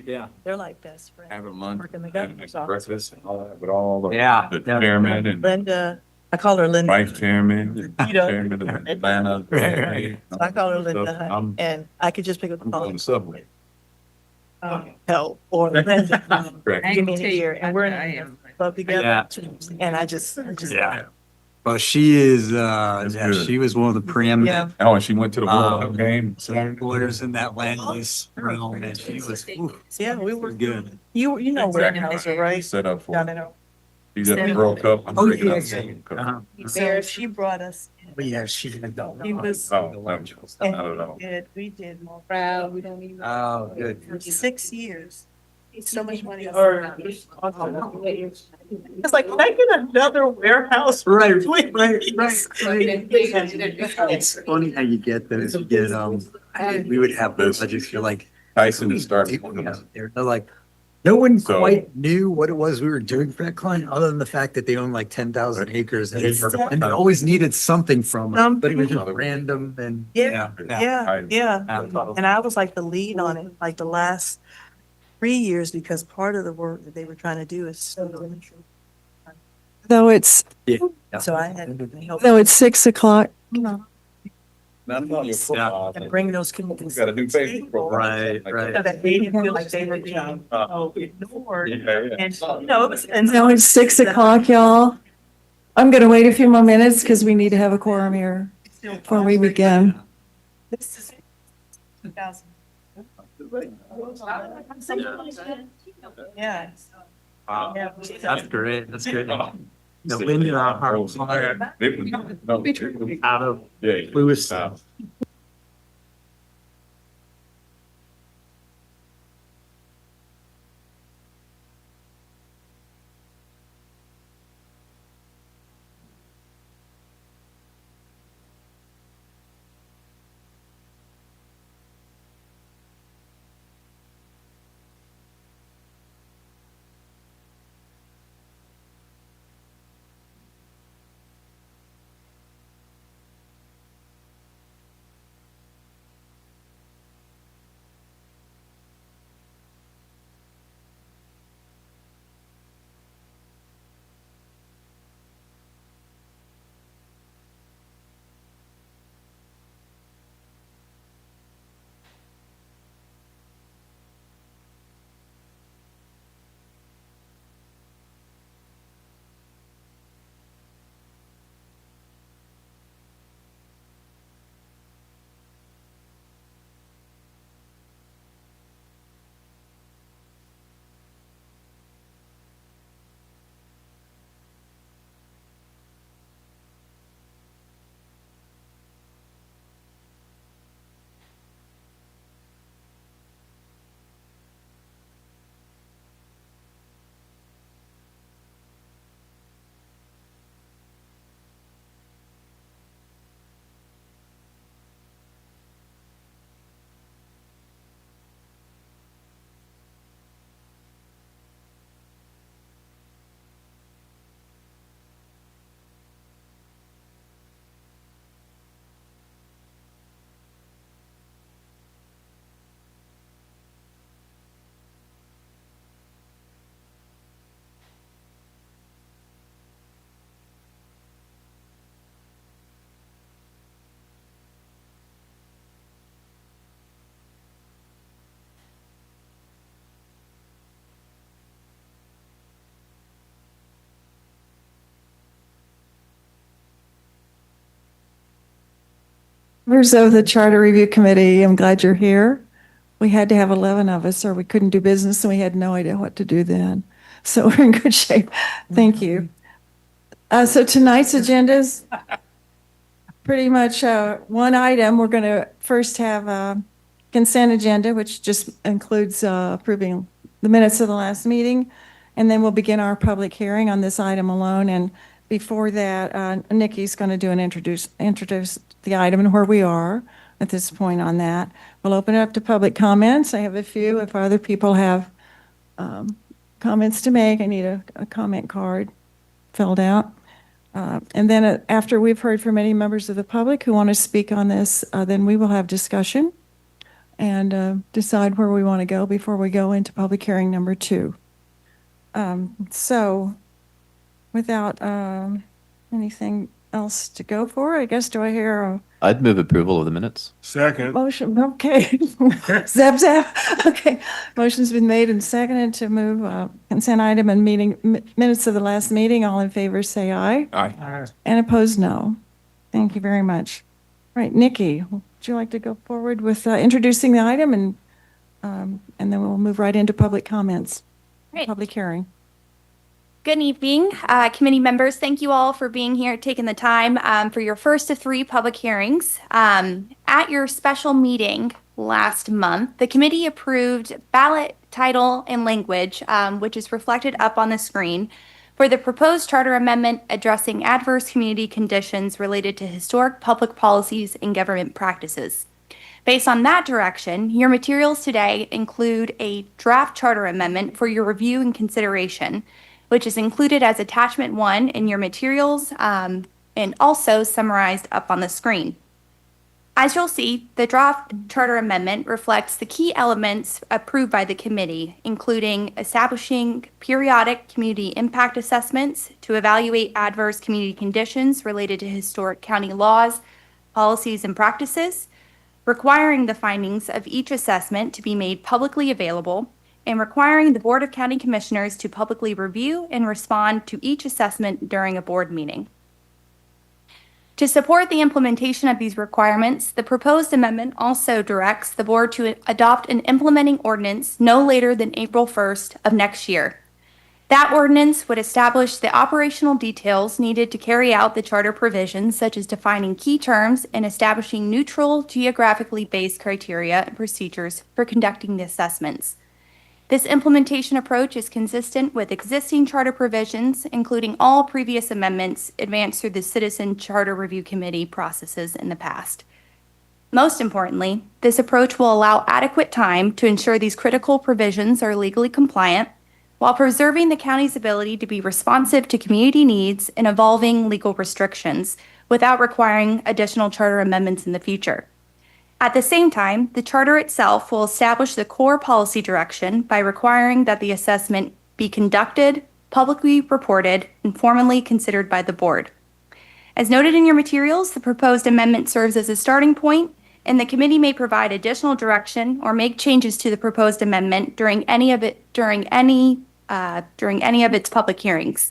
Yeah. They're like best friends. Having lunch Work in the and governor's office. breakfast and all that with all the Yeah. the chairman and Linda, I call her Linda. vice chairman, You know. chairman of Atlanta. So I call her Linda, honey, I'm and I could just pick up the I'm on phone, the subway. help, or Linda. Correct. Give me a ear, and we're in I a am. club together. Yeah. And I just. Yeah. Well, she is, That's yeah, good. she was one of the preeminent Yeah. Oh, and she went to the World Cup game. lawyers in that land use realm, and she was, ooh, Yeah, we were good. You know Weyerhaeuser, right? Set up Down for. in She's at the World Cup. I'm Oh, breaking up yes. the World Cup. there. She brought us. But yeah, she had done. He was. Oh, no, not at all. We did more proud. We don't even. Oh, good. For 6 years. So much money. It's like, can I get another warehouse? Right, please? It's funny how you get those, you get, we would have those, I just feel like, Tyson is starting. they're like, no one So- quite knew what it was we were doing for that client, other than the fact that they own like 10,000 acres and they always needed something from it, but it was just random and. Yeah. Yeah, yeah. Yeah. And I was like the lead on it, like the last 3 years, because part of the work that they were trying to do is so. Though it's, So I had to help though it's 6 o'clock. and bring those communities. Got a new Facebook profile. Right. So that they didn't feel like they were being ignored. Yeah. And, you know, it was. And Now it's 6 o'clock, y'all. I'm gonna wait a few more minutes because we need to have a quorum here before we begin. This is 2000. Yeah. Wow. Yeah. That's great, that's great. The wind in our hearts. No, Out of yeah. Lewis. Members of the Charter Review Committee, I'm glad you're here. We had to have 11 of us or we couldn't do business and we had no idea what to do then. So we're in good shape. Thank you. So tonight's agenda is pretty much one item. We're going to first have a consent agenda, which just includes approving the minutes of the last meeting. And then we'll begin our public hearing on this item alone. And before that, Nikki's going to do an introduce the item and where we are at this point on that. We'll open it up to public comments. I have a few. If other people have comments to make, I need a comment card filled out. And then after we've heard from any members of the public who want to speak on this, then we will have discussion. and decide where we want to go before we go into public hearing number 2. So without anything else to go for, I guess, do I hear a I'd move approval of the minutes. Second. motion? Okay. Zap, zap. Okay. Motion's been made and seconded to move consent item and minutes of the last meeting. All in favor, say aye. Aye. And opposed, no. Thank you very much. Right, Nikki, would you like to go forward with introducing the item and then we'll move right into public comments, Great. public hearing. Good evening, committee members. Thank you all for being here, taking the time for your first of 3 public hearings. At your special meeting last month, the committee approved ballot title and language, which is reflected up on the screen, for the proposed charter amendment addressing adverse community conditions related to historic public policies and government practices. Based on that direction, your materials today include a draft charter amendment for your review and consideration, which is included as attachment 1 in your materials and also summarized up on the screen. As you'll see, the draft charter amendment reflects the key elements approved by the committee, including establishing periodic community impact assessments to evaluate adverse community conditions related to historic county laws, policies, and practices, requiring the findings of each assessment to be made publicly available, and requiring the Board of County Commissioners to publicly review and respond to each assessment during a board meeting. To support the implementation of these requirements, the proposed amendment also directs the board to adopt an implementing ordinance no later than April 1st of next year. That ordinance would establish the operational details needed to carry out the charter provisions, such as defining key terms and establishing neutral, geographically based criteria and procedures for conducting the assessments. This implementation approach is consistent with existing charter provisions, including all previous amendments advanced through the Citizen Charter Review Committee processes in the past. Most importantly, this approach will allow adequate time to ensure these critical provisions are legally compliant, while preserving the county's ability to be responsive to community needs and evolving legal restrictions without requiring additional charter amendments in the future. At the same time, the charter itself will establish the core policy direction by requiring that the assessment be conducted, publicly reported, and formally considered by the board. As noted in your materials, the proposed amendment serves as a starting point, and the committee may provide additional direction or make changes to the proposed amendment during any of its public hearings.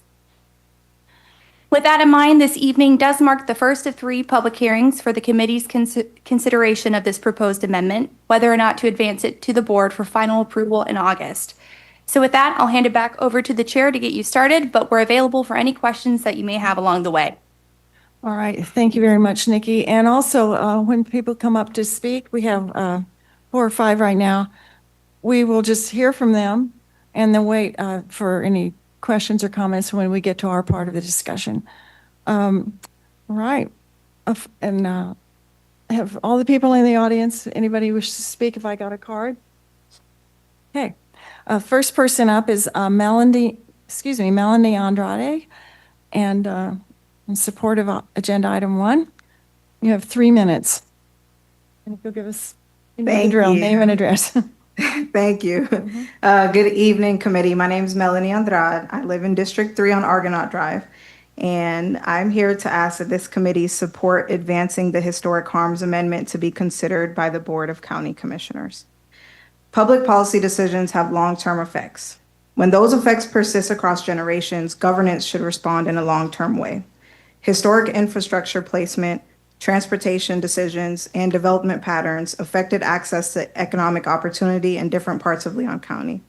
With that in mind, this evening does mark the first of 3 public hearings for the committee's consideration of this proposed amendment, whether or not to advance it to the board for final approval in August. So with that, I'll hand it back over to the chair to get you started, but we're available for any questions that you may have along the way. All right, thank you very much, Nikki. And also, when people come up to speak, we have 4 or 5 right now. We will just hear from them and then wait for any questions or comments when we get to our part of the discussion. Right. And have all the people in the audience, anybody wish to speak if I got a card? Okay. First person up is Melanie Andrade, and in support of agenda item 1. You have 3 minutes. And if you'll give us Thank you. name and address. Thank you. Good evening, committee. My name is Melanie Andrade. I live in District 3 on Argonaut Drive, and I'm here to ask that this committee support advancing the Historic Harms Amendment to be considered by the Board of County Commissioners. Public policy decisions have long-term effects. When those effects persist across generations, governance should respond in a long-term way. Historic infrastructure placement, transportation decisions, and development patterns affected access to economic opportunity in different parts of Leon County.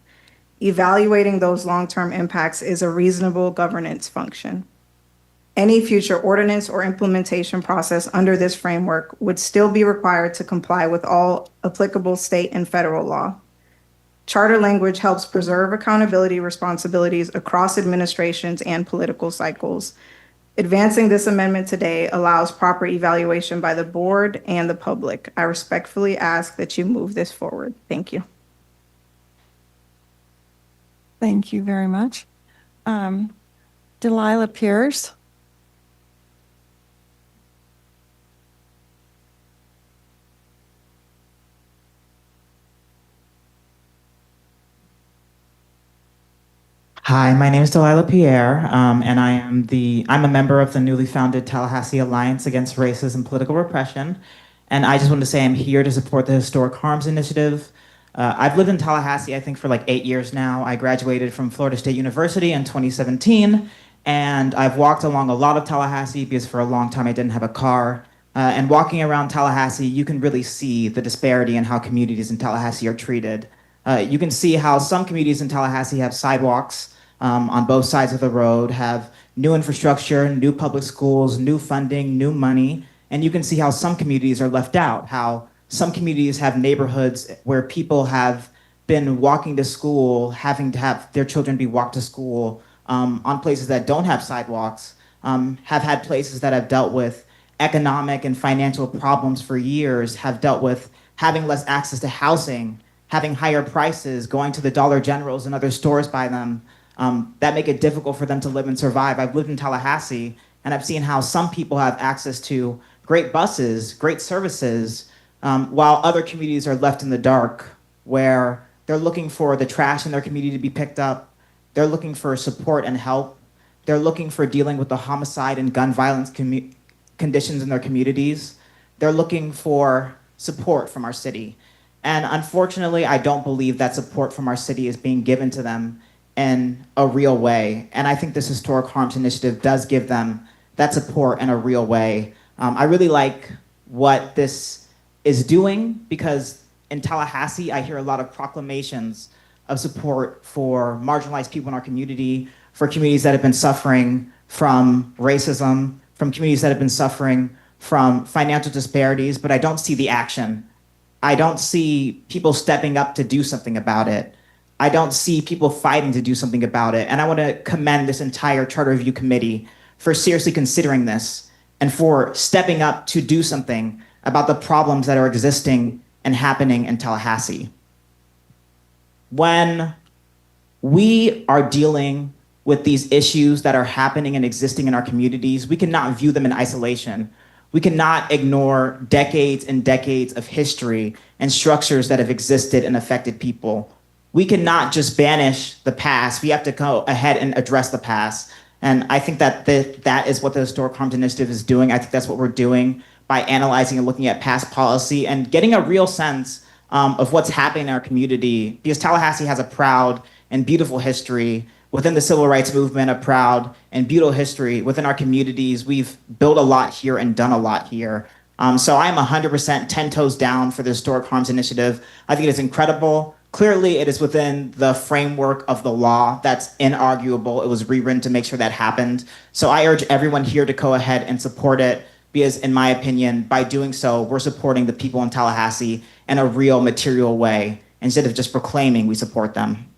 Evaluating those long-term impacts is a reasonable governance function. Any future ordinance or implementation process under this framework would still be required to comply with all applicable state and federal law. Charter language helps preserve accountability responsibilities across administrations and political cycles. Advancing this amendment today allows proper evaluation by the board and the public. I respectfully ask that you move this forward. Thank you. Thank you very much. Delilah Pierce. Hi, my name is Delilah Pierre, and I'm a member of the newly founded Tallahassee Alliance Against Racism and Political Repression. And I just wanted to say I'm here to support the Historic Harms Initiative. I've lived in Tallahassee, I think, for like 8 years now. I graduated from Florida State University in 2017, and I've walked along a lot of Tallahassee because for a long time I didn't have a car. And walking around Tallahassee, you can really see the disparity in how communities in Tallahassee are treated. You can see how some communities in Tallahassee have sidewalks on both sides of the road, have new infrastructure, new public schools, new funding, new money. And you can see how some communities are left out, how some communities have neighborhoods where people have been walking to school, having to have their children be walked to school on places that don't have sidewalks, have had places that have dealt with economic and financial problems for years, have dealt with having less access to housing, having higher prices, going to the Dollar Generals and other stores by them, that make it difficult for them to live and survive. I've lived in Tallahassee, and I've seen how some people have access to great buses, great services, while other communities are left in the dark, where they're looking for the trash in their community to be picked up. They're looking for support and help. They're looking for dealing with the homicide and gun violence conditions in their communities. They're looking for support from our city. And unfortunately, I don't believe that support from our city is being given to them in a real way. And I think this Historic Harms Initiative does give them that support in a real way. I really like what this is doing because in Tallahassee, I hear a lot of proclamations of support for marginalized people in our community, for communities that have been suffering from racism, from communities that have been suffering from financial disparities, but I don't see the action. I don't see people stepping up to do something about it. I don't see people fighting to do something about it. And I want to commend this entire Charter Review Committee for seriously considering this and for stepping up to do something about the problems that are existing and happening in Tallahassee. When we are dealing with these issues that are happening and existing in our communities, we cannot view them in isolation. We cannot ignore decades and decades of history and structures that have existed and affected people. We cannot just banish the past. We have to go ahead and address the past. And I think that that is what the Historic Harms Initiative is doing. I think that's what we're doing by analyzing and looking at past policy and getting a real sense of what's happening in our community. Because Tallahassee has a proud and beautiful history within the civil rights movement, a proud and beautiful history within our communities. We've built a lot here and done a lot here. So I'm 100% 10 toes down for the Historic Harms Initiative. I think it is incredible. Clearly, it is within the framework of the law. That's inarguable. It was rewritten to make sure that happened. So I urge everyone here to go ahead and support it because, in my opinion, by doing so, we're supporting the people in Tallahassee in a real material way instead of just proclaiming we support them.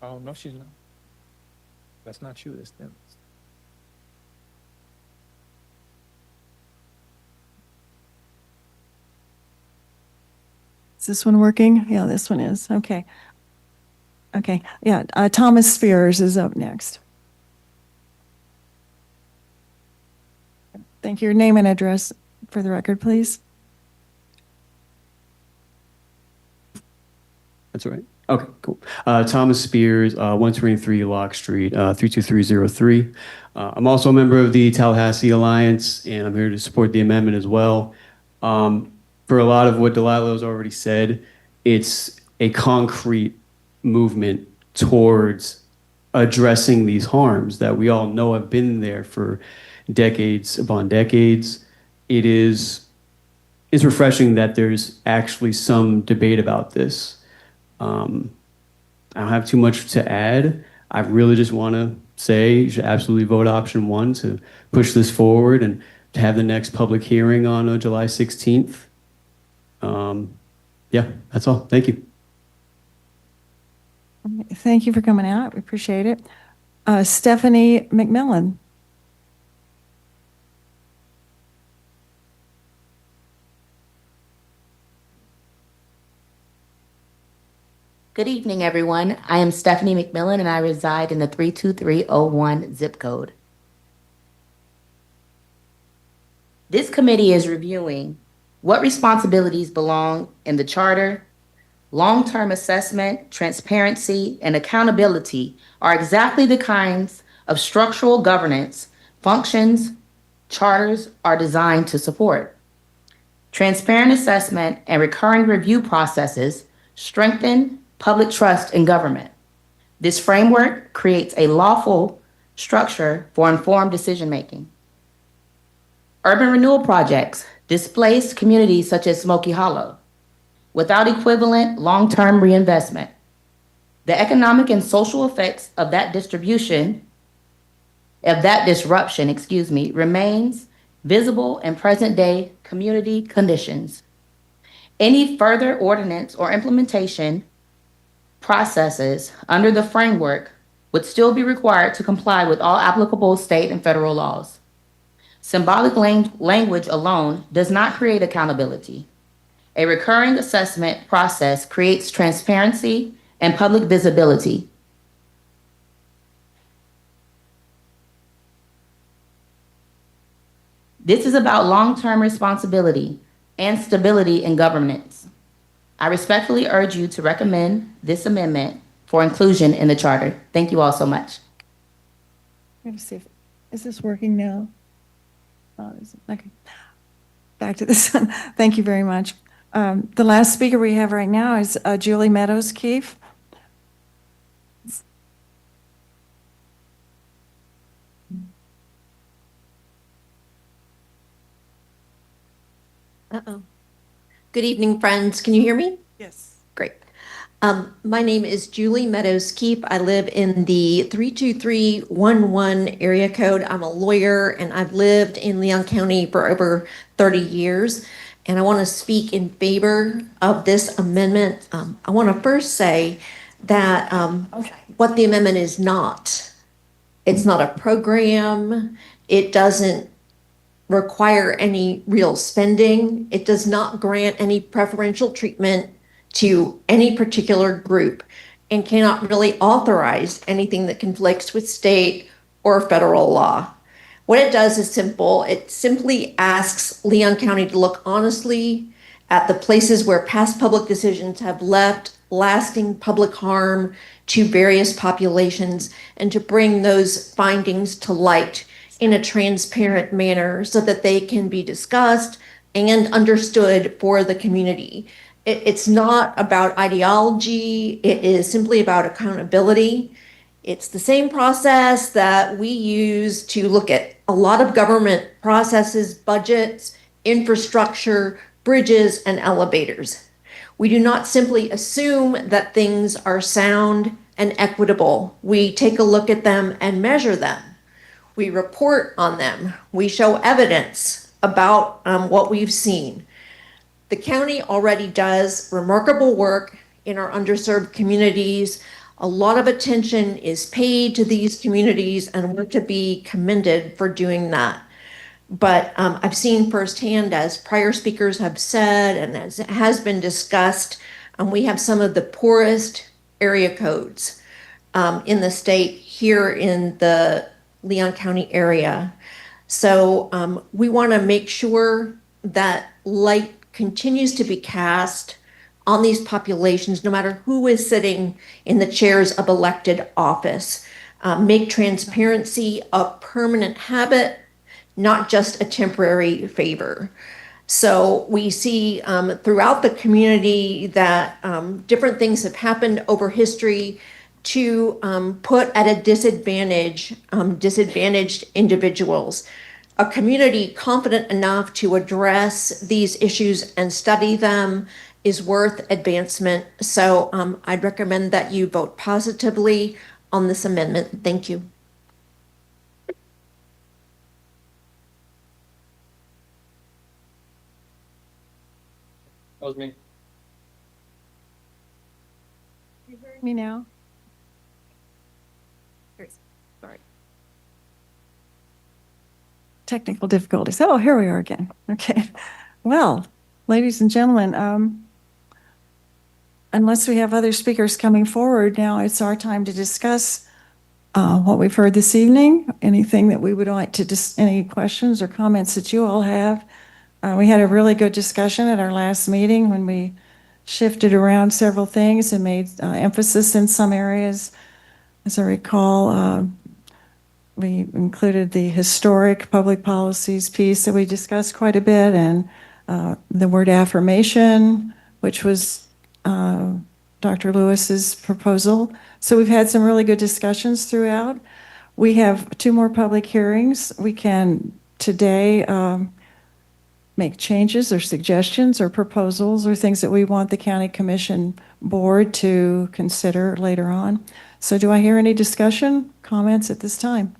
Oh, no, she's not. That's not you, that's them. Is this one working? Yeah, this one is. Okay. Okay. Yeah. Thomas Spears is up next. Thank you. Your name and address for the record, please. That's all right. Okay, cool. Thomas Spears, 123 Lock Street, 32303. I'm also a member of the Tallahassee Alliance, and I'm here to support the amendment as well. For a lot of what Delilah has already said, it's a concrete movement towards addressing these harms that we all know have been there for decades upon decades. It's refreshing that there's actually some debate about this. I don't have too much to add. I really just want to say you should absolutely vote option 1 to push this forward and to have the next public hearing on July 16th. Yeah, that's all. Thank you. Thank you for coming out. We appreciate it. Stephanie McMillan. Good evening, everyone. I am Stephanie McMillan, and I reside in the 32301 zip code. This committee is reviewing what responsibilities belong in the charter. Long-term assessment, transparency, and accountability are exactly the kinds of structural governance functions charters are designed to support. Transparent assessment and recurring review processes strengthen public trust in government. This framework creates a lawful structure for informed decision-making. Urban renewal projects displace communities such as Smoky Hollow without equivalent long-term reinvestment. The economic and social effects of that disruption, remains visible in present-day community conditions. Any further ordinance or implementation processes under the framework would still be required to comply with all applicable state and federal laws. Symbolic language alone does not create accountability. A recurring assessment process creates transparency and public visibility. This is about long-term responsibility and stability in governance. I respectfully urge you to recommend this amendment for inclusion in the charter. Thank you all so much. Let me see is this working now? Okay. Back to this one. Thank you very much. The last speaker we have right now is Julie Meadows Keefe. Good evening, friends. Can you hear me? Yes. Great. My name is Julie Meadows Keefe. I live in the 32311 area code. I'm a lawyer and I've lived in Leon County for over 30 years. And I want to speak in favor of this amendment. I want to first say that what the amendment is not. It's not a program. It doesn't require any real spending. It does not grant any preferential treatment to any particular group and cannot really authorize anything that conflicts with state or federal law. What it does is simple. It simply asks Leon County to look honestly at the places where past public decisions have left lasting public harm to various populations and to bring those findings to light in a transparent manner so that they can be discussed and understood for the community. It's not about ideology. It is simply about accountability. It's the same process that we use to look at a lot of government processes, budgets, infrastructure, bridges, and elevators. We do not simply assume that things are sound and equitable. We take a look at them and measure them. We report on them. We show evidence about what we've seen. The county already does remarkable work in our underserved communities. A lot of attention is paid to these communities, and we're to be commended for doing that. But I've seen firsthand, as prior speakers have said, and as it has been discussed, we have some of the poorest area codes in the state here in the Leon County area. So we want to make sure that light continues to be cast on these populations, no matter who is sitting in the chairs of elected office. Make transparency a permanent habit, not just a temporary favor. So we see throughout the community that different things have happened over history to put at a disadvantage disadvantaged individuals. A community confident enough to address these issues and study them is worth advancement. So I'd recommend that you vote positively on this amendment. Thank you. That was me. You hearing me now? Sorry. Technical difficulties. Oh, here we are again. Okay. Well, ladies and gentlemen, unless we have other speakers coming forward, now it's our time to discuss what we've heard this evening, anything that we would like to, any questions or comments that you all have. We had a really good discussion at our last meeting when we shifted around several things and made emphasis in some areas. As I recall, we included the historic public policies piece that we discussed quite a bit, and the word affirmation, which was Dr. Lewis's proposal. So we've had some really good discussions throughout. We have 2 more public hearings. We can today make changes or suggestions or proposals or things that we want the county commission board to consider later on. So do I hear any discussion, comments at this time?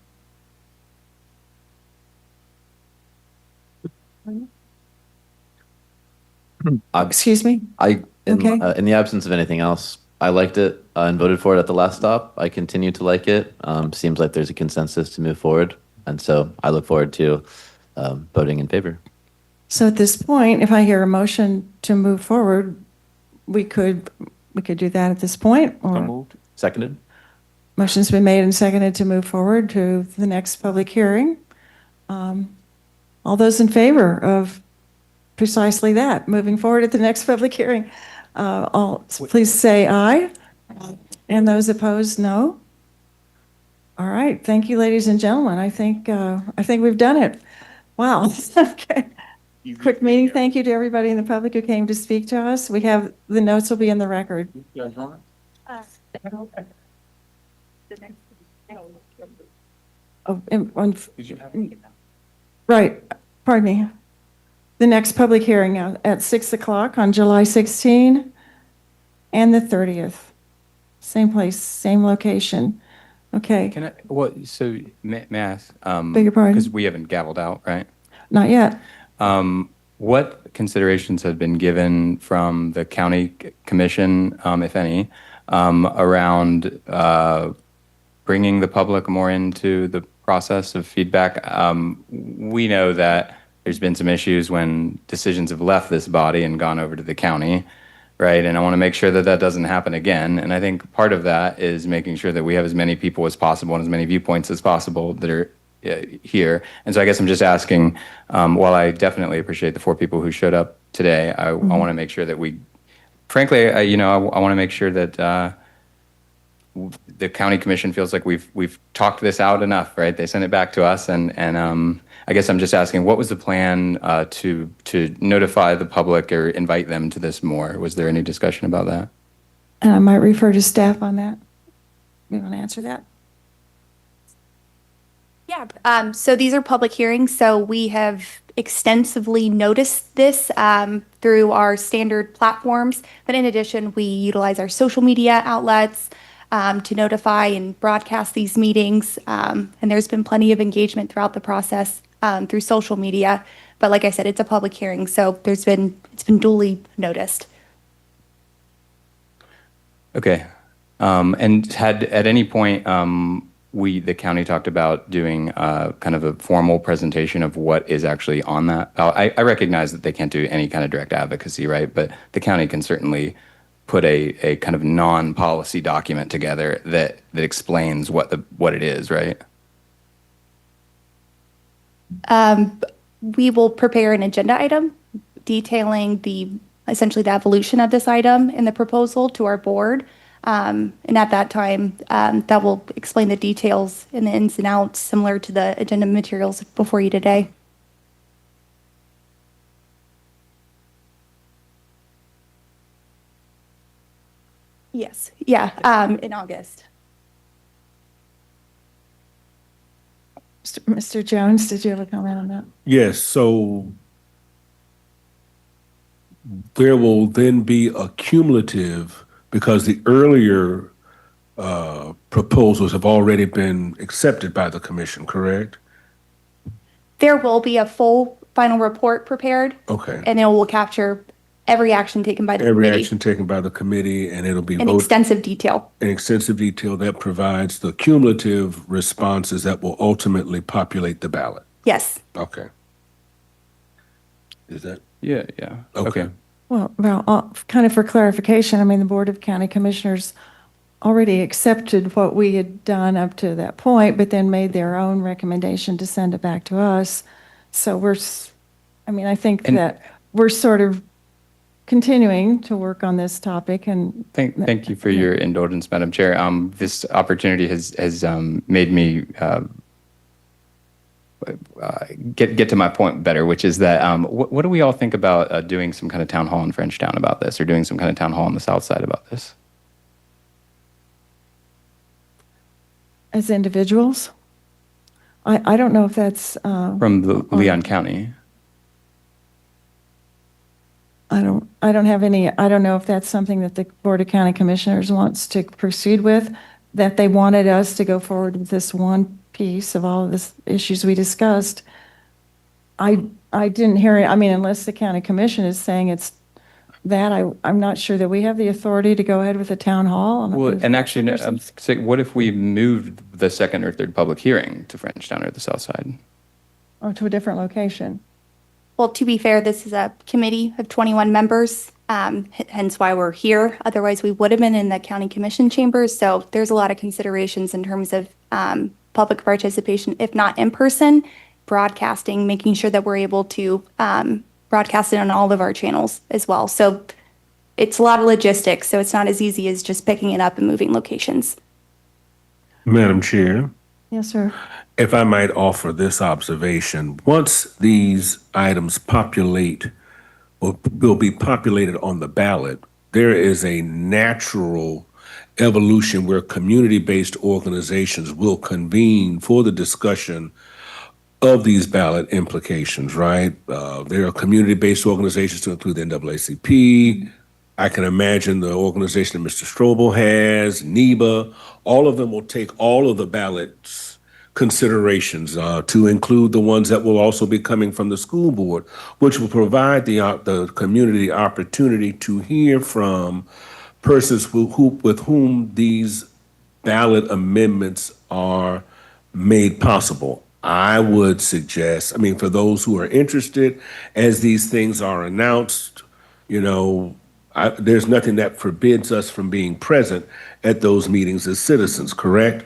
Excuse me? Okay. In the absence of anything else, I liked it and voted for it at the last stop. I continue to like it. Seems like there's a consensus to move forward. And so I look forward to voting in favor. So at this point, if I hear a motion to move forward, we could do that at this point. So Or moved. Seconded? motion's been made and seconded to move forward to the next public hearing. All those in favor of precisely that, moving forward at the next public hearing, please say aye. And those opposed, no. All right, thank you, ladies and gentlemen. I think we've done it. Wow. Okay. Quick meeting. Thank you to everybody in the public who came to speak to us. We have, the notes will be in the record. Oh, Did you have? right, pardon me. The next public hearing at 6 o'clock on July 16 and the 30th. Same place, same location. Okay, Can I, what, so may I ask? Beg your pardon? Because we haven't gavelled out, right? not yet. What considerations have been given from the county commission, if any, around bringing the public more into the process of feedback? We know that there's been some issues when decisions have left this body and gone over to the county, right? And I want to make sure that that doesn't happen again. And I think part of that is making sure that we have as many people as possible and as many viewpoints as possible that are here. And so I guess I'm just asking, while I definitely appreciate the 4 people who showed up today, I want to make sure that we, frankly, I want to make sure that the county commission feels like we've talked this out enough, right? They sent it back to us, and I guess I'm just asking, what was the plan to notify the public or invite them to this more? Was there any discussion about that? And I might refer to staff on that. You want to answer that? Yeah, so these are public hearings, so we have extensively noticed this through our standard platforms. But in addition, we utilize our social media outlets to notify and broadcast these meetings. And there's been plenty of engagement throughout the process through social media. But like I said, it's a public hearing, so it's been duly noticed. Okay. And had at any point the county talked about doing kind of a formal presentation of what is actually on that? I recognize that they can't do any kind of direct advocacy, right? But the county can certainly put a kind of non-policy document together that explains what it is, right? We will prepare an agenda item detailing essentially the evolution of this item in the proposal to our board. And at that time, that will explain the details and the ins and outs similar to the agenda materials before you today. Yes, yeah, in August. Mr. Jones, did you have a comment on that? Yes, so there will then be a cumulative, because the earlier proposals have already been accepted by the commission, correct? There will be a full final report prepared, Okay. and it will capture every action taken by the Every committee action taken by the committee, and it'll be in voted extensive detail. in extensive detail that provides the cumulative responses that will ultimately populate the ballot. Yes. Okay. Is that? Yeah. Okay. kind of for clarification, I mean, the Board of County Commissioners already accepted what we had done up to that point, but then made their own recommendation to send it back to us. So I think that we're sort of continuing to work on this topic and. Thank you for your indulgence, Madam Chair. This opportunity has made me get to my point better, which is that what do we all think about doing some kind of town hall in Frenchtown about this, or doing some kind of town hall on the south side about this? As individuals? I don't know if that's. From the Leon County. I don't know if that's something that the Board of County Commissioners wants to proceed with, that they wanted us to go forward with this one piece of all of the issues we discussed. I didn't hear it, unless the county commission is saying it's that, I'm not sure that we have the authority to go ahead with a town hall. Well, and actually, what if we moved the second or third public hearing to Frenchtown or the south side? Or to a different location? Well, to be fair, this is a committee of 21 members, hence why we're here. Otherwise, we would have been in the county commission chambers. So there's a lot of considerations in terms of public participation, if not in person, broadcasting, making sure that we're able to broadcast it on all of our channels as well. So it's a lot of logistics. So it's not as easy as just picking it up and moving locations. Madam Chair, Yes, sir. if I might offer this observation, once these items populate or will be populated on the ballot, there is a natural evolution where community-based organizations will convene for the discussion of these ballot implications, right? There are community-based organizations to include the NAACP. I can imagine the organization that Mr. Strobel has, NEBA, all of them will take all of the ballots considerations to include the ones that will also be coming from the school board, which will provide the community opportunity to hear from persons with whom these ballot amendments are made possible. I would suggest, for those who are interested, as these things are announced, there's nothing that forbids us from being present at those meetings as citizens, correct?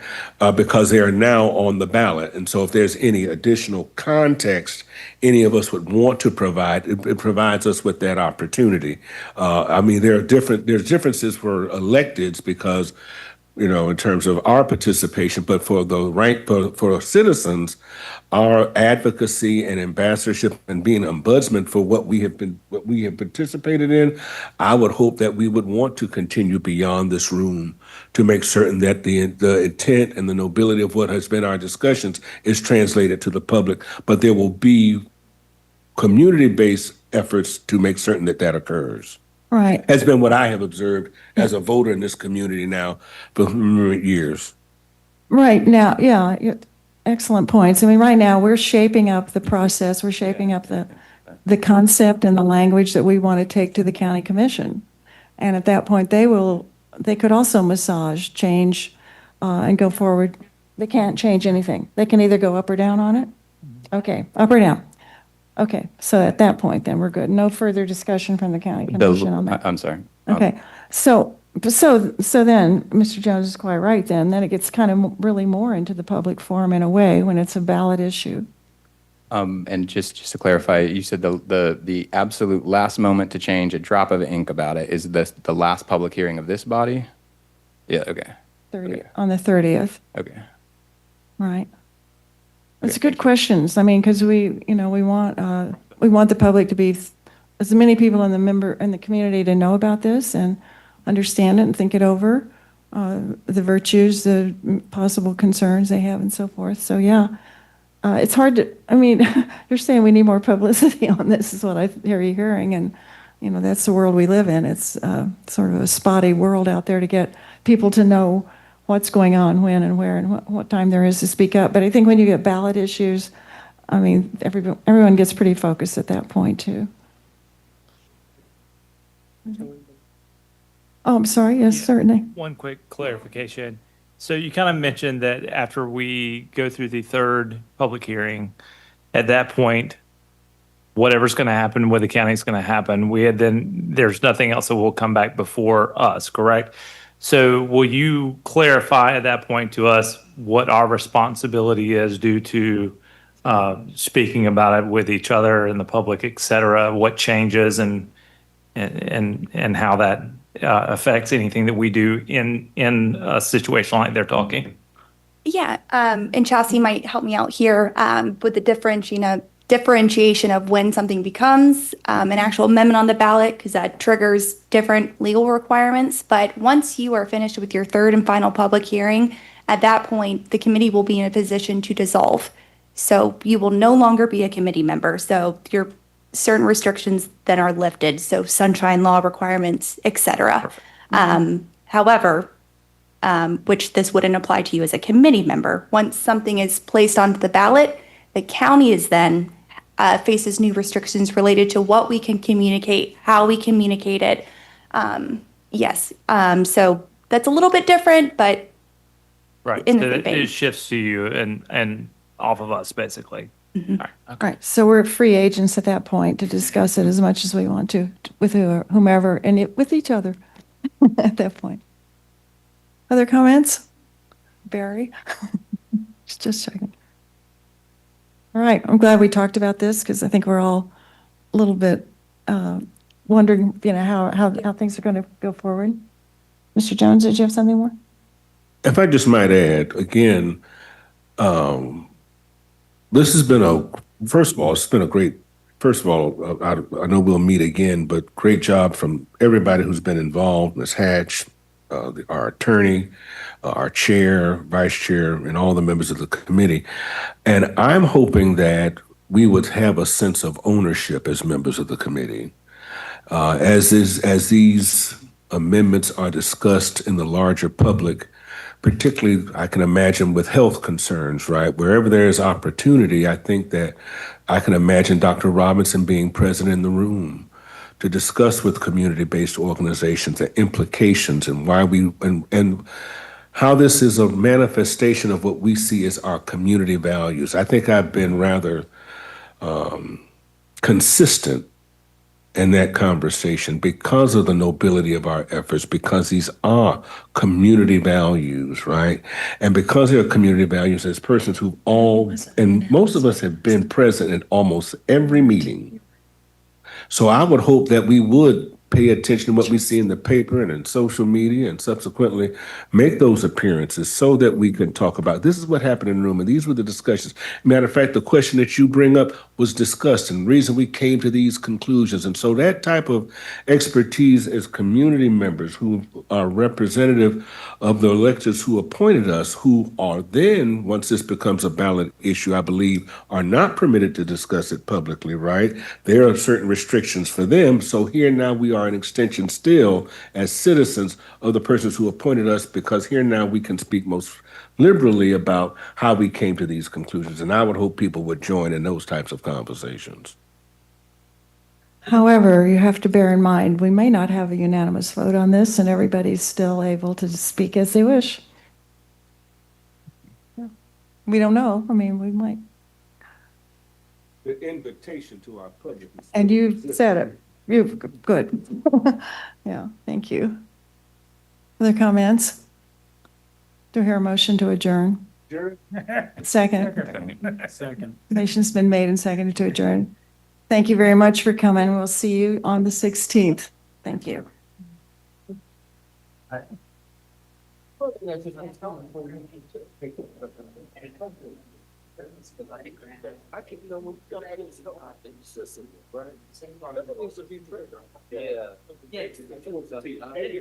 Because they are now on the ballot. And so if there's any additional context any of us would want to provide, it provides us with that opportunity. There's differences for electeds because, in terms of our participation, but for for citizens, our advocacy and ambassadorship and being ombudsman for what we have participated in, I would hope that we would want to continue beyond this room to make certain that the intent and the nobility of what has been our discussions is translated to the public. But there will be community-based efforts to make certain that occurs. Right. Has been what I have observed as a voter in this community now for years. Right now, yeah, excellent points. Right now, we're shaping up the process. We're shaping up the concept and the language that we want to take to the county commission. And at that point, they could also massage, change, and go forward. They can't change anything. They can either go up or down on it. Okay, up or down. Okay, so at that point, then we're good. No further discussion from the county commission on that. I'm sorry. Okay, so then, Mr. Jones is quite right then it gets kind of really more into the public forum in a way when it's a ballot issue. And just to clarify, you said the absolute last moment to change a drop of ink about it is the last public hearing of this body? Yeah, okay. On the 30th. Okay. Right. It's good questions. Because we want the public to be, as many people in the community to know about this and understand it and think it over, the virtues, the possible concerns they have and so forth. So yeah, it's hard to, you're saying we need more publicity on this is what I hear you hearing. And, that's the world we live in. It's sort of a spotty world out there to get people to know what's going on, when and where, and what time there is to speak up. But I think when you get ballot issues, everyone gets pretty focused at that point too. Oh, I'm sorry. Yes, certainly. One quick clarification. So you kind of mentioned that after we go through the third public hearing, at that point, whatever's going to happen with the county is going to happen. There's nothing else that will come back before us, correct? So will you clarify at that point to us what our responsibility is due to speaking about it with each other and the public, et cetera, what changes and how that affects anything that we do in a situation like they're talking? Yeah, and Chelsea might help me out here with the differentiation of when something becomes an actual amendment on the ballot, because that triggers different legal requirements. But once you are finished with your third and final public hearing, at that point, the committee will be in a position to dissolve. So you will no longer be a committee member. So your certain restrictions then are lifted. So sunshine law requirements, et cetera. However, which this wouldn't apply to you as a committee member. Once something is placed onto the ballot, the county is then faces new restrictions related to what we can communicate, how we communicate it. Yes, so that's a little bit different, but Right. in the So same vein. it shifts to you and off of us, basically. All right. Okay. Right, so we're free agents at that point to discuss it as much as we want to with whomever and with each other at that point. Other comments? Barry? Just checking. All right, I'm glad we talked about this because I think we're all a little bit wondering, how things are going to go forward. Mr. Jones, did you have something more? If I just might add, again, this has been first of all, it's been a great, I know we'll meet again, but great job from everybody who's been involved, Ms. Hatch, our attorney, our chair, vice chair, and all the members of the committee. And I'm hoping that we would have a sense of ownership as members of the committee. As these amendments are discussed in the larger public, particularly I can imagine with health concerns, right? Wherever there is opportunity, I think that I can imagine Dr. Robinson being present in the room to discuss with community-based organizations the implications and why and how this is a manifestation of what we see as our community values. I think I've been rather consistent in that conversation because of the nobility of our efforts, because these are community values, right? And because they are community values, as persons and most of us have been present at almost every meeting. So I would hope that we would pay attention to what we see in the paper and in social media and subsequently make those appearances so that we can talk about this is what happened in the room and these were the discussions. Matter of fact, the question that you bring up was discussed and the reason we came to these conclusions. And so that type of expertise as community members who are representative of the electors who appointed us, who are then, once this becomes a ballot issue, I believe, are not permitted to discuss it publicly, right? There are certain restrictions for them. So here now we are an extension still as citizens of the persons who appointed us, because here now we can speak most liberally about how we came to these conclusions. And I would hope people would join in those types of conversations. However, you have to bear in mind, we may not have a unanimous vote on this and everybody's still able to speak as they wish. Yeah. We don't know. I mean, we might. The invitation to our public. And you said it. Good. Yeah, thank you. Other comments? Do I hear a motion to adjourn? Second. Motion's been made and seconded to adjourn. Thank you very much for coming. We'll see you on the 16th. Thank you.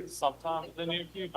Sometimes the new future.